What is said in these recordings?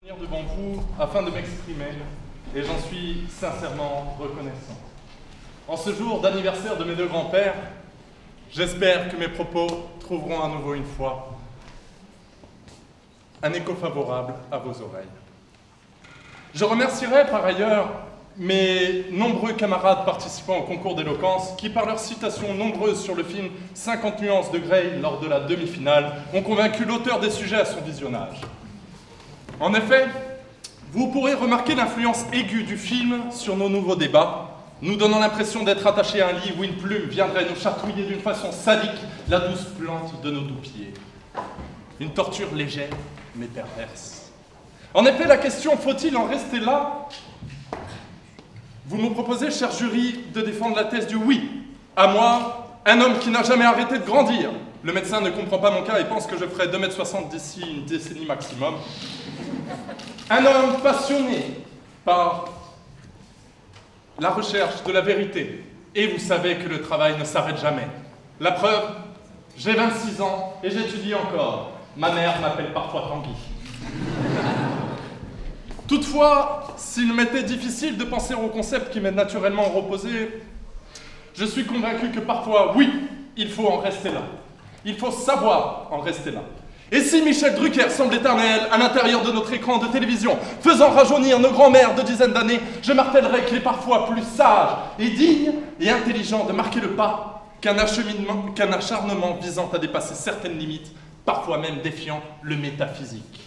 Devant vous afin de m'exprimer et j'en suis sincèrement reconnaissant. En ce jour d'anniversaire de mes deux grands-pères, j'espère que mes propos trouveront à nouveau une fois un écho favorable à vos oreilles. Je remercierai par ailleurs mes nombreux camarades participant au concours d'éloquence qui, par leurs citations nombreuses sur le film 50 nuances de Grey lors de la demi-finale, ont convaincu l'auteur des sujets à son visionnage. En effet, vous pourrez remarquer l'influence aiguë du film sur nos nouveaux débats, nous donnant l'impression d'être attachés à un lit où une plume viendrait nous chatouiller d'une façon sadique la douce plante de nos doux pieds. Une torture légère, mais perverse. En effet, la question « faut-il en rester là ?» Vous me proposez, cher jury, de défendre la thèse du « oui ». À moi, un homme qui n'a jamais arrêté de grandir. Le médecin ne comprend pas mon cas et pense que je ferai 2,60 m d'ici une décennie maximum. Un homme passionné par la recherche de la vérité. Et vous savez que le travail ne s'arrête jamais. La preuve, j'ai 26 ans et j'étudie encore. Ma mère m'appelle parfois Tanguy. Toutefois, s'il m'était difficile de penser au concept qui m'est naturellement reposé, je suis convaincu que parfois, oui, il faut en rester là. Il faut savoir en rester là. Et si Michel Drucker semble éternel à l'intérieur de notre écran de télévision, faisant rajeunir nos grands-mères de dizaines d'années, je martèlerai qu'il est parfois plus sage et digne et intelligent de marquer le pas qu'un acharnement visant à dépasser certaines limites, parfois même défiant le métaphysique.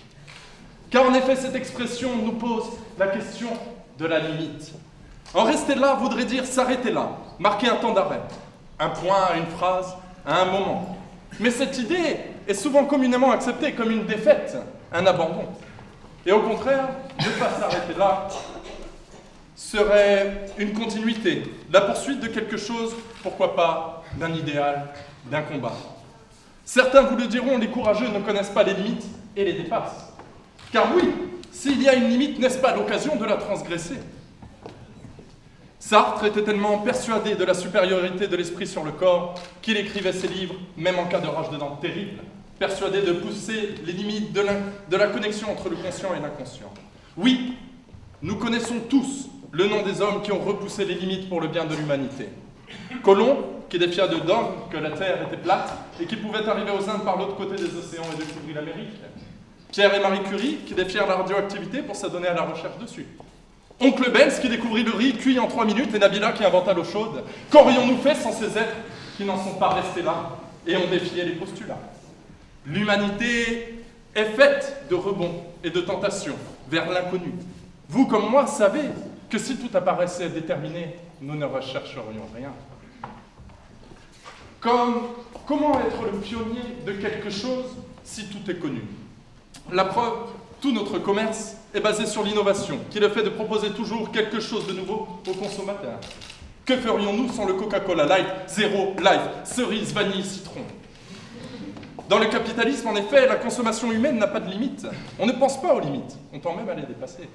Car en effet, cette expression nous pose la question de la limite. En rester là voudrait dire s'arrêter là, marquer un temps d'arrêt, un point à une phrase, à un moment. Mais cette idée est souvent communément acceptée comme une défaite, un abandon. Et au contraire, ne pas s'arrêter là serait une continuité, la poursuite de quelque chose, pourquoi pas, d'un idéal, d'un combat. Certains vous le diront, les courageux ne connaissent pas les limites et les dépassent. Car oui, s'il y a une limite, n'est-ce pas l'occasion de la transgresser? Sartre était tellement persuadé de la supériorité de l'esprit sur le corps qu'il écrivait ses livres, même en cas de rage de dents terrible, persuadé de pousser les limites de la connexion entre le conscient et l'inconscient. Oui, nous connaissons tous le nom des hommes qui ont repoussé les limites pour le bien de l'humanité. Colomb, qui défia de dogme que la Terre était plate et qui pouvait arriver aux Indes par l'autre côté des océans et découvrir l'Amérique. Pierre et Marie Curie, qui défièrent la radioactivité pour s'adonner à la recherche dessus. Oncle Benz qui découvrit le riz cuit en 3 minutes et Nabila qui inventa l'eau chaude. Qu'aurions-nous fait sans ces êtres qui n'en sont pas restés là et ont défié les postulats? L'humanité est faite de rebonds et de tentations vers l'inconnu. Vous comme moi savez que si tout apparaissait déterminé, nous ne rechercherions rien. Comment être le pionnier de quelque chose si tout est connu? La preuve, tout notre commerce est basé sur l'innovation, qui est le fait de proposer toujours quelque chose de nouveau aux consommateurs. Que ferions-nous sans le Coca-Cola Light, Zéro, Life, cerise, vanille, citron? Dans le capitalisme, en effet, la consommation humaine n'a pas de limite. On ne pense pas aux limites, on tend même à les dépasser.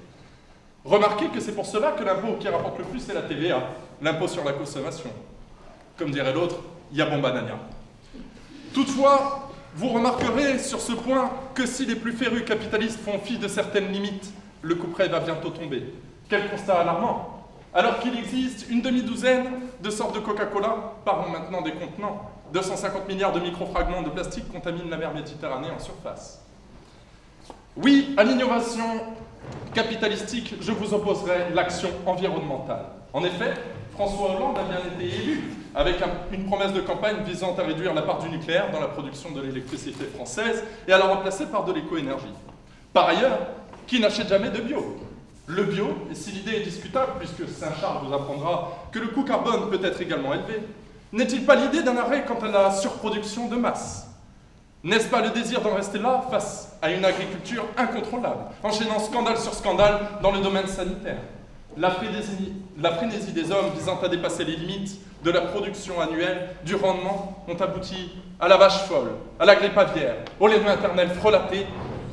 Remarquez que c'est pour cela que l'impôt qui rapporte le plus, c'est la TVA, l'impôt sur la consommation. Comme dirait l'autre, y'a banania. Toutefois, vous remarquerez sur ce point que si les plus férus capitalistes font fi de certaines limites, le couperet va bientôt tomber. Quel constat alarmant! Alors qu'il existe une demi-douzaine de sortes de Coca-Cola, parlons maintenant des contenants. 250 milliards de microfragments de plastique contaminent la mer Méditerranée en surface. Oui, à l'innovation capitalistique, je vous opposerai l'action environnementale. En effet, François Hollande a bien été élu avec une promesse de campagne visant à réduire la part du nucléaire dans la production de l'électricité française et à la remplacer par de l'éco-énergie. Par ailleurs, qui n'achète jamais de bio? Le bio, et si l'idée est discutable, puisque Saint-Charles vous apprendra que le coût carbone peut être également élevé, n'est-il pas l'idée d'un arrêt quant à la surproduction de masse? N'est-ce pas le désir d'en rester là face à une agriculture incontrôlable, enchaînant scandale sur scandale dans le domaine sanitaire? La frénésie des hommes visant à dépasser les limites de la production annuelle, du rendement, ont abouti à la vache folle, à la grippe aviaire, au lait maternel frelaté,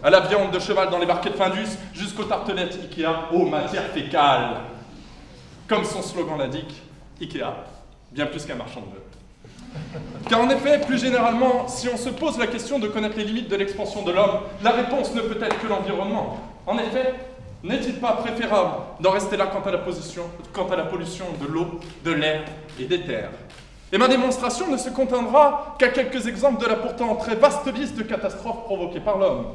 à la viande de cheval dans les barquettes de Findus, jusqu'aux tartelettes Ikea aux matières fécales. Comme son slogan l'indique, Ikea, bien plus qu'un marchand de bœufs. Car en effet, plus généralement, si on se pose la question de connaître les limites de l'expansion de l'homme, la réponse ne peut être que l'environnement. En effet, n'est-il pas préférable d'en rester là quant à la pollution de l'eau, de l'air et des terres? Et ma démonstration ne se contiendra qu'à quelques exemples de la pourtant très vaste liste de catastrophes provoquées par l'homme.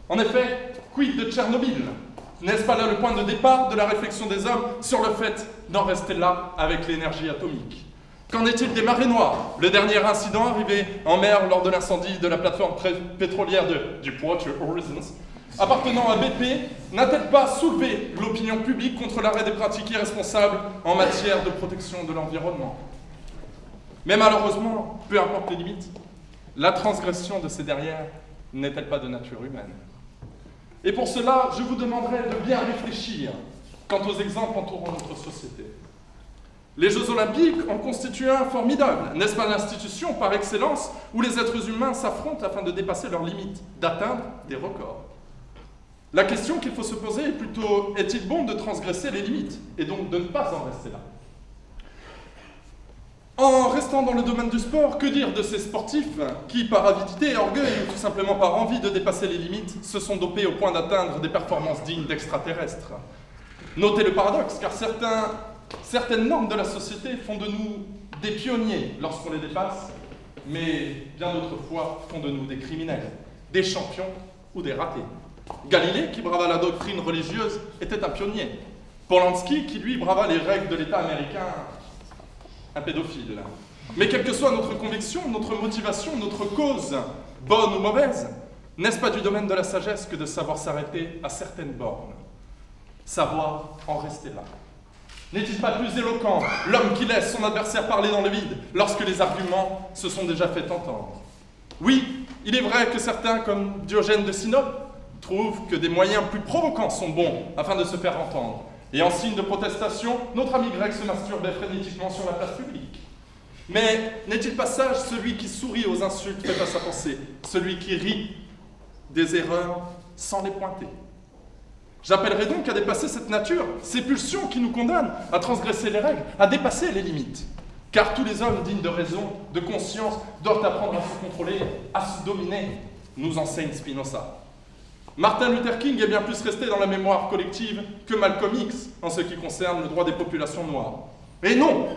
En effet, quid de Tchernobyl? N'est-ce pas là le point de départ de la réflexion des hommes sur le fait d'en rester là avec l'énergie atomique? Qu'en est-il des marées noires? Le dernier incident arrivé en mer lors de l'incendie de la plateforme pétrolière de Deepwater Horizon, appartenant à BP, n'a-t-elle pas soulevé l'opinion publique contre l'arrêt des pratiques irresponsables en matière de protection de l'environnement? Mais malheureusement, peu importe les limites, la transgression de ces dernières n'est-elle pas de nature humaine? Et pour cela, je vous demanderai de bien réfléchir quant aux exemples entourant notre société. Les Jeux Olympiques en constituent un formidable. N'est-ce pas l'institution par excellence où les êtres humains s'affrontent afin de dépasser leurs limites, d'atteindre des records? La question qu'il faut se poser est plutôt, est-il bon de transgresser les limites et donc de ne pas en rester là? En restant dans le domaine du sport, que dire de ces sportifs qui, par avidité, orgueil ou tout simplement par envie de dépasser les limites, se sont dopés au point d'atteindre des performances dignes d'extraterrestres? Notez le paradoxe, car certaines normes de la société font de nous des pionniers lorsqu'on les dépasse, mais bien d'autres fois font de nous des criminels, des champions ou des ratés. Galilée, qui brava la doctrine religieuse, était un pionnier. Polanski, qui lui brava les règles de l'État américain, un pédophile. Mais quelle que soit notre conviction, notre motivation, notre cause, bonne ou mauvaise, n'est-ce pas du domaine de la sagesse que de savoir s'arrêter à certaines bornes? Savoir en rester là. N'est-il pas plus éloquent l'homme qui laisse son adversaire parler dans le vide lorsque les arguments se sont déjà fait entendre? Oui, il est vrai que certains, comme Diogène de Sinope, trouvent que des moyens plus provocants sont bons afin de se faire entendre. Et en signe de protestation, notre ami grec se masturbait frénétiquement sur la place publique. Mais n'est-il pas sage celui qui sourit aux insultes faites à sa pensée, celui qui rit des erreurs sans les pointer? J'appellerai donc à dépasser cette nature, ces pulsions qui nous condamnent à transgresser les règles, à dépasser les limites. Car tous les hommes dignes de raison, de conscience, doivent apprendre à se contrôler, à se dominer, nous enseigne Spinoza. Martin Luther King est bien plus resté dans la mémoire collective que Malcolm X en ce qui concerne le droit des populations noires. Et non,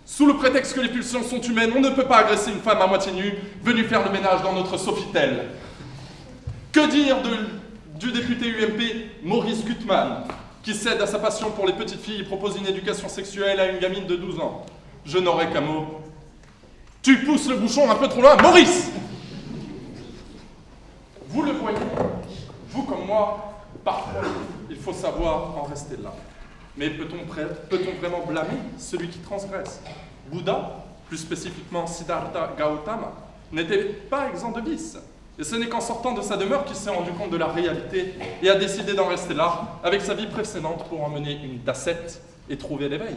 sous le prétexte que les pulsions sont humaines, on ne peut pas agresser une femme à moitié nue venue faire le ménage dans notre Sofitel. Que dire du député UMP Maurice Gutmann, qui cède à sa passion pour les petites filles et propose une éducation sexuelle à une gamine de 12 ans? Je n'aurai qu'un mot. Tu pousses le bouchon un peu trop loin, Maurice! Vous le voyez, vous comme moi, parfois, il faut savoir en rester là. Mais peut-on vraiment blâmer celui qui transgresse? Bouddha, plus spécifiquement Siddhartha Gautama, n'était pas exempt de vice. Et ce n'est qu'en sortant de sa demeure qu'il s'est rendu compte de la réalité et a décidé d'en rester là, avec sa vie précédente, pour emmener une dacette et trouver l'éveil.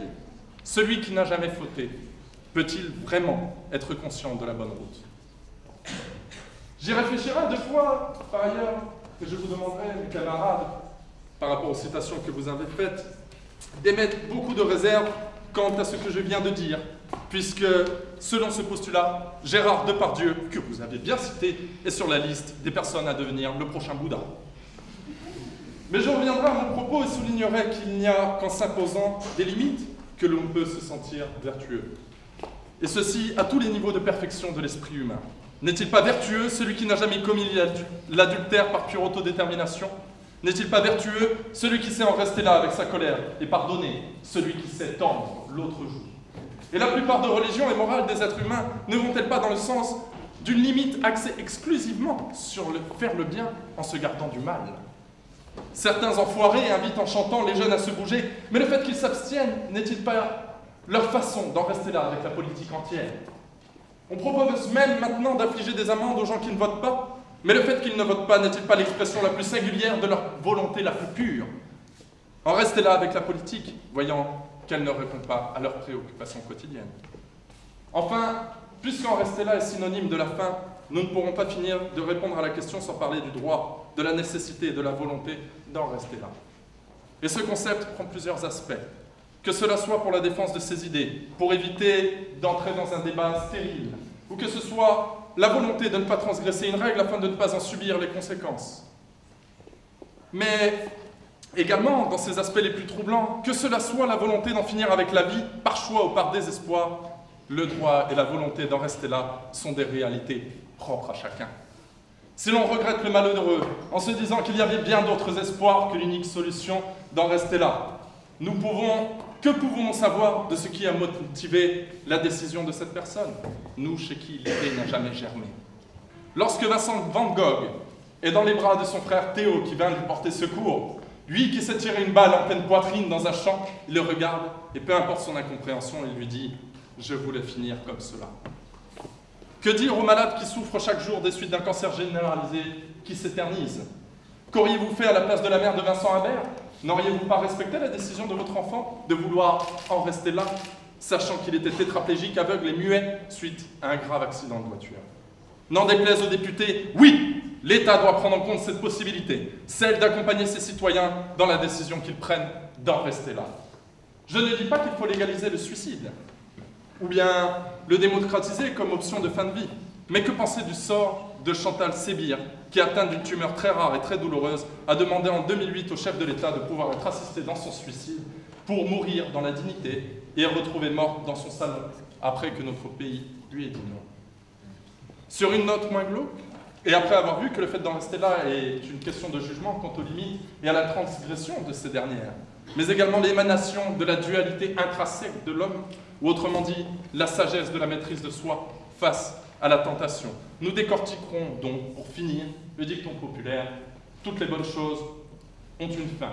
Celui qui n'a jamais fauté, peut-il vraiment être conscient de la bonne route? J'y réfléchirai deux fois, par ailleurs, que je vous demanderai, mes camarades, par rapport aux citations que vous avez faites, d'émettre beaucoup de réserves quant à ce que je viens de dire, puisque, selon ce postulat, Gérard Depardieu, que vous avez bien cité, est sur la liste des personnes à devenir le prochain Bouddha. Mais je reviendrai à mon propos et soulignerai qu'il n'y a qu'en s'imposant des limites que l'on peut se sentir vertueux. Et ceci à tous les niveaux de perfection de l'esprit humain. N'est-il pas vertueux celui qui n'a jamais commis l'adultère par pure autodétermination? N'est-il pas vertueux celui qui sait en rester là avec sa colère et pardonner celui qui sait tendre l'autre joue? Et la plupart de religions et morales des êtres humains ne vont-elles pas dans le sens d'une limite axée exclusivement sur faire le bien en se gardant du mal? Certains enfoirés invitent en chantant les jeunes à se bouger, mais le fait qu'ils s'abstiennent n'est-il pas leur façon d'en rester là avec la politique entière? On propose même maintenant d'affliger des amendes aux gens qui ne votent pas, mais le fait qu'ils ne votent pas n'est-il pas l'expression la plus singulière de leur volonté la plus pure? En rester là avec la politique, voyant qu'elle ne répond pas à leurs préoccupations quotidiennes. Enfin, puisqu'en rester là est synonyme de la fin, nous ne pourrons pas finir de répondre à la question sans parler du droit, de la nécessité et de la volonté d'en rester là. Et ce concept prend plusieurs aspects. Que cela soit pour la défense de ses idées, pour éviter d'entrer dans un débat stérile, ou que ce soit la volonté de ne pas transgresser une règle afin de ne pas en subir les conséquences. Mais également, dans ces aspects les plus troublants, que cela soit la volonté d'en finir avec la vie, par choix ou par désespoir, le droit et la volonté d'en rester là sont des réalités propres à chacun. Si l'on regrette le malheureux en se disant qu'il y avait bien d'autres espoirs que l'unique solution d'en rester là, que pouvons-nous savoir de ce qui a motivé la décision de cette personne, nous chez qui l'idée n'a jamais germé? Lorsque Vincent van Gogh est dans les bras de son frère Théo qui vient lui porter secours, lui qui s'est tiré une balle en pleine poitrine dans un champ, il le regarde et peu importe son incompréhension, il lui dit « Je voulais finir comme cela ». Que dire aux malades qui souffrent chaque jour des suites d'un cancer généralisé qui s'éternise? Qu'auriez-vous fait à la place de la mère de Vincent Habert? N'auriez-vous pas respecté la décision de votre enfant de vouloir en rester là, sachant qu'il était tétraplégique, aveugle et muet suite à un grave accident de voiture? N'en déplaise aux députés, oui, l'État doit prendre en compte cette possibilité, celle d'accompagner ses citoyens dans la décision qu'ils prennent d'en rester là. Je ne dis pas qu'il faut légaliser le suicide, ou bien le démocratiser comme option de fin de vie. Mais que penser du sort de Chantal Sébir, qui, atteinte d'une tumeur très rare et très douloureuse, a demandé en 2008 au chef de l'État de pouvoir être assisté dans son suicide pour mourir dans la dignité et est retrouvée morte dans son salon après que notre pays lui ait dit non. Sur une note moins glauque, et après avoir vu que le fait d'en rester là est une question de jugement quant aux limites et à la transgression de ces dernières, mais également l'émanation de la dualité intrinsèque de l'homme, ou autrement dit, la sagesse de la maîtrise de soi face à la tentation. Nous décortiquerons donc, pour finir, le dicton populaire « Toutes les bonnes choses ont une fin »,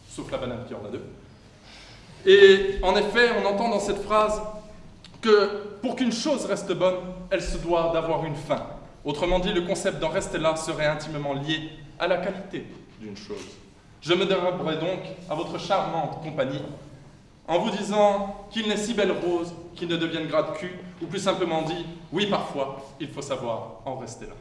sauf la banane qui en a deux. Et en effet, on entend dans cette phrase que pour qu'une chose reste bonne, elle se doit d'avoir une fin. Autrement dit, le concept d'en rester là serait intimement lié à la qualité d'une chose. Je me déroberai donc à votre charmante compagnie en vous disant qu'il n'est si belle rose qu'il ne devienne gras de cul, ou plus simplement dit, oui, parfois, il faut savoir en rester là.